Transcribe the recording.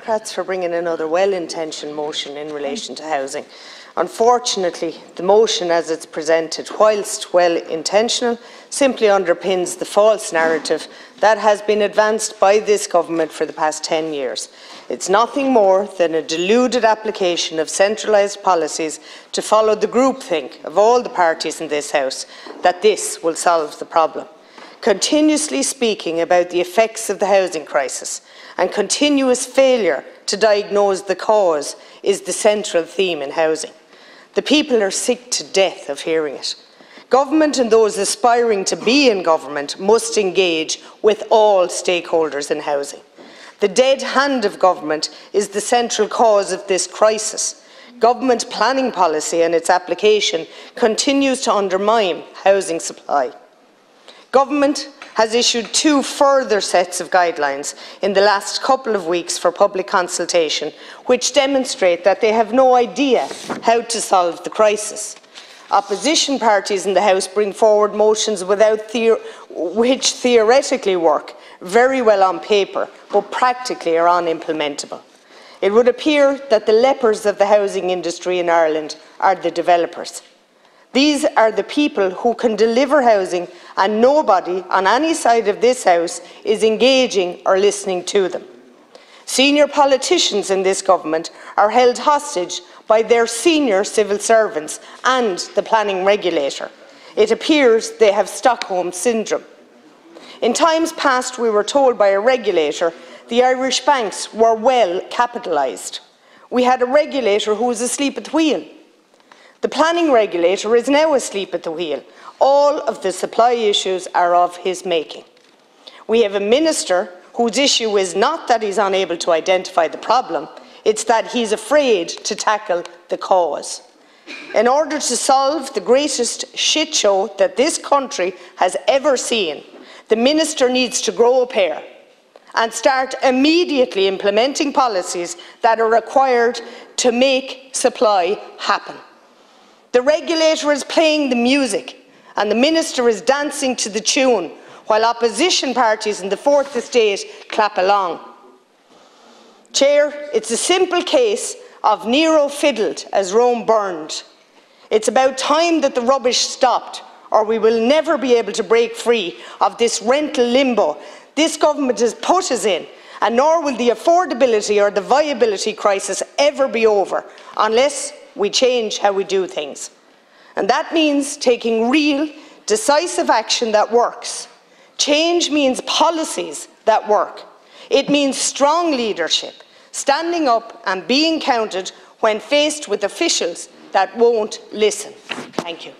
Democrats for bringing another well-intentioned motion in relation to housing. Unfortunately, the motion as it's presented, whilst well-intentional, simply underpins the false narrative that has been advanced by this government for the past 10 years. It's nothing more than a deluded application of centralised policies to follow the groupthink of all the parties in this House that this will solve the problem. Continuously speaking about the effects of the housing crisis and continuous failure to diagnose the cause is the central theme in housing. The people are sick to death of hearing it. Government and those aspiring to be in government must engage with all stakeholders in housing. The dead hand of government is the central cause of this crisis. Government planning policy and its application continues to undermine housing supply. Government has issued 2 further sets of guidelines in the last couple of weeks for public consultation, which demonstrate that they have no idea how to solve the crisis. Opposition parties in the House bring forward motions which theoretically work very well on paper, but practically are unimplementable. It would appear that the lepers of the housing industry in Ireland are the developers. These are the people who can deliver housing, and nobody on any side of this House is engaging or listening to them. Senior politicians in this government are held hostage by their senior civil servants and the planning regulator. It appears they have Stockholm syndrome. In times past, we were told by a regulator the Irish banks were well capitalised. We had a regulator who was asleep at the wheel. The planning regulator is now asleep at the wheel. All of the supply issues are of his making. We have a minister whose issue is not that he's unable to identify the problem, it's that he's afraid to tackle the cause. In order to solve the greatest shit show that this country has ever seen, the minister needs to grow a pair and start immediately implementing policies that are required to make supply happen. The regulator is playing the music and the minister is dancing to the tune while opposition parties in the Fourth Estate clap along. Chair, it's a simple case of Nero fiddled as Rome burned. It's about time that the rubbish stopped, or we will never be able to break free of this rental limbo this government has put us in, and nor will the affordability or the viability crisis ever be over unless we change how we do things. And that means taking real, decisive action that works. Change means policies that work. It means strong leadership, standing up and being counted when faced with officials that won't listen. Thank you.